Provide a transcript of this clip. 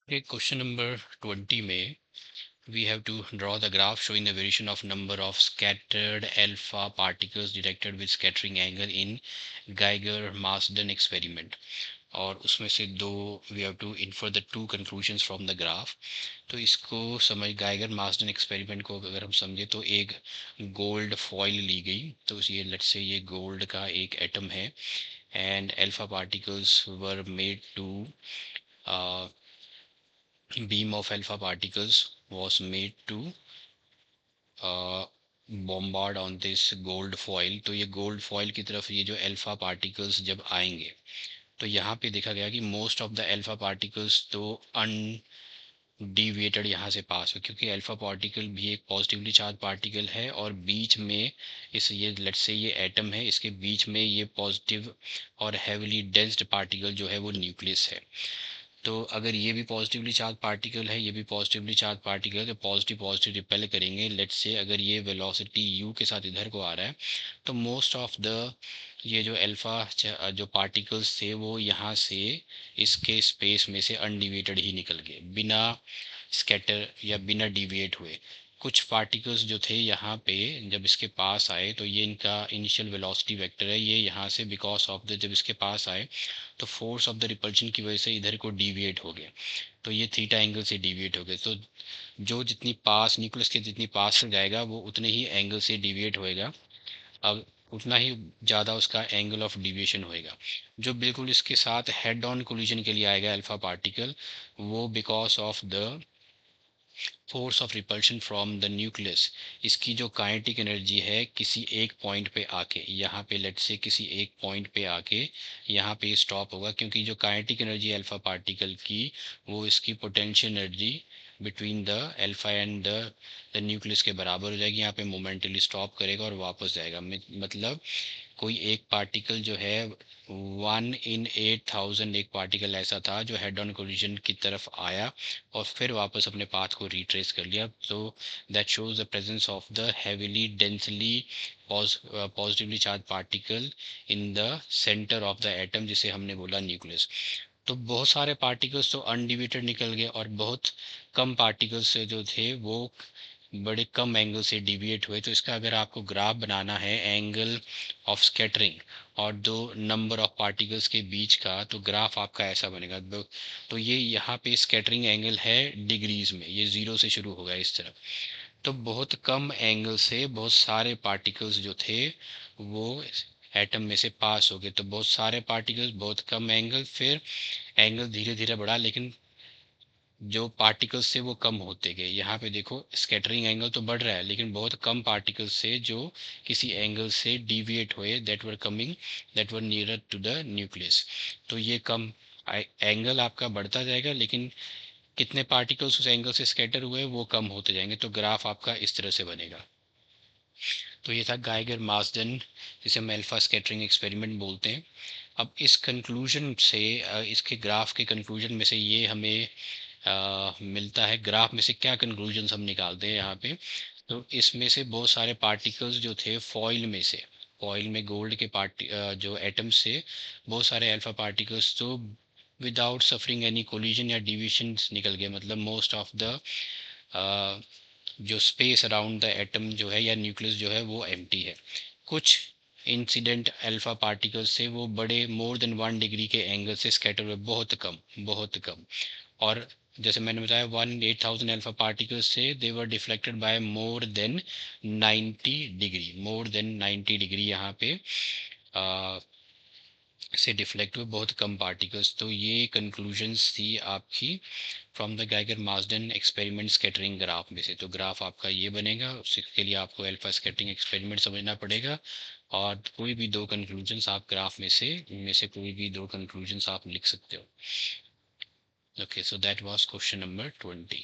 Okay, question number 20 में we have to draw the graph showing the variation of number of scattered alpha particles detected with scattering angle in Geiger-Marsden experiment. और उसमें से दो we have to infer the two conclusions from the graph. तो इसको समझ Geiger Marsden experiment को अगर हम समझे तो एक गोल्ड फॉइल ली गई, तो ये लेट्स से ये गोल्ड का एक एटम है and alpha particles were made to beam of alpha particles was made to bombard on this gold foil. तो ये गोल्ड फॉइल की तरफ ये जो अल्फा पार्टिकल्स जब आएंगे तो यहाँ पे देखा गया कि most of the alpha particles तो अनडिविएटेड यहाँ से पास हो, क्योंकि अल्फा पार्टिकल भी एक पॉजिटिवली चार्ज पार्टिकल है और बीच में इस ये लेट्स से ये एटम है, इसके बीच में ये पॉजिटिव और हैवीली डेंस्ड पार्टिकल जो है वो न्यूक्लियस है। तो अगर ये भी पॉजिटिवली चार्ज पार्टिकल है, ये भी पॉजिटिवली चार्ज पार्टिकल है, तो पॉजिटिव पॉजिटिव रिपेल करेंगे। लेट्स से अगर ये वेलोसिटी यू के साथ इधर को आ रहा है तो मोस्ट ऑफ द ये जो अल्फा जो पार्टिकल्स थे वो यहाँ से इसके स्पेस में से अनडिविएटेड ही निकल गए बिना स्कैटर या बिना डिविएट हुए। कुछ पार्टिकल्स जो थे यहाँ पे जब इसके पास आए तो ये इनका इनिशियल वेलोसिटी वेक्टर है, ये यहाँ से बिकॉज ऑफ द जब इसके पास आए तो फोर्स ऑफ द रिपल्शन की वजह से इधर को डिविएट हो गए, तो ये थीटा एंगल से डिविएट हो गए। तो जो जितनी पास न्यूक्लियस के जितनी पास से जाएगा वो उतने ही एंगल से डिविएट होएगा, अब उतना ही ज़्यादा उसका एंगल ऑफ डिविएशन होएगा। जो बिल्कुल इसके साथ हेड ऑन कोलिजन के लिए आएगा अल्फा पार्टिकल, वो because of the force of repulsion from the nucleus, इसकी जो काइनेटिक एनर्जी है किसी एक पॉइंट पे आके यहाँ पे लेट से किसी एक पॉइंट पे आके यहाँ पे स्टॉप होगा, क्योंकि जो काइनेटिक एनर्जी अल्फा पार्टिकल की वो इसकी potential energy between the alpha and the nucleus के बराबर हो जाएगी। यहाँ पे मोमेंटली स्टॉप करेगा और वापस जाएगा। मतलब कोई एक पार्टिकल जो है 1 in 8000 एक पार्टिकल ऐसा था जो हेड ऑन कोलिजन की तरफ आया और फिर वापस अपने पाथ को रिट्रेस कर लिया। तो that shows the presence of the heavily densely positively charge particle in the centre of the atom, जिसे हमने बोला न्यूक्लियस। तो बहुत सारे पार्टिकल्स तो अनडिविएटेड निकल गए और बहुत कम पार्टिकल्स जो थे वो बड़े कम एंगल से डिविएट हुए। तो इसका अगर आपको ग्राफ बनाना है एंगल ऑफ स्कैटरिंग और दो नंबर ऑफ पार्टिकल्स के बीच का, तो ग्राफ आपका ऐसा बनेगा। तो ये यहाँ पे स्कैटरिंग एंगल है डिग्रीज में, ये जीरो से शुरू होगा इस तरफ। तो बहुत कम एंगल से बहुत सारे पार्टिकल्स जो थे वो एटम में से पास हो गए। तो बहुत सारे पार्टिकल्स बहुत कम एंगल, फिर एंगल धीरे धीरे बढ़ा लेकिन जो पार्टिकल्स से वो कम होते गए। यहाँ पे देखो स्कैटरिंग एंगल तो बढ़ रहा है लेकिन बहुत कम पार्टिकल्स से जो किसी एंगल से डिविएट हुए that were nearer to the nucleus. तो ये कम एंगल आपका बढ़ता जाएगा लेकिन कितने पार्टिकल्स उस एंगल से स्कैटर हुए वो कम होते जाएंगे। तो ग्राफ आपका इस तरह से बनेगा। तो ये था गाइगर मार्सडन, जिसे हम अल्फा स्कैटरिंग एक्सपेरिमेंट बोलते हैं। अब इस कंक्लूजन से इसके ग्राफ के कंक्लूजन में से ये हमें मिलता है। ग्राफ में से क्या कंक्लूजन्स हम निकालते हैं यहाँ पे, तो इसमें से बहुत सारे पार्टिकल्स जो थे फॉइल में से, फॉइल में गोल्ड के जो एटम्स से बहुत सारे अल्फा पार्टिकल्स तो विदाउट सफरिंग एनी कोलिजन या डिविजन निकल गए। मतलब मोस्ट ऑफ द जो स्पेस अराउंड द एटम जो है या न्यूक्लियस जो है वो एम्प्टी है। कुछ इंसिडेंट अल्फा पार्टिकल्स से वो बड़े मोर देन 1 डिग्री के एंगल से स्कैटर हुए, बहुत कम बहुत कम। और जैसे मैंने बताया 1 in 8000 अल्फा पार्टिकल्स से they were deflected by more than 90 degree, more than 90 degree यहाँ पे से डिफ्लेक्ट हुए बहुत कम पार्टिकल्स। तो ये कंक्लूजन्स थी आपकी from the Geiger Marsden experiment scattering graph में से। तो ग्राफ आपका ये बनेगा, उसके लिए आपको अल्फा स्कैटरिंग एक्सपेरिमेंट समझना पड़ेगा और कोई भी दो कंक्लूजन्स आप ग्राफ में से इनमें से कोई भी दो कंक्लूजन्स आप लिख सकते हो। Okay, so that was question number 20।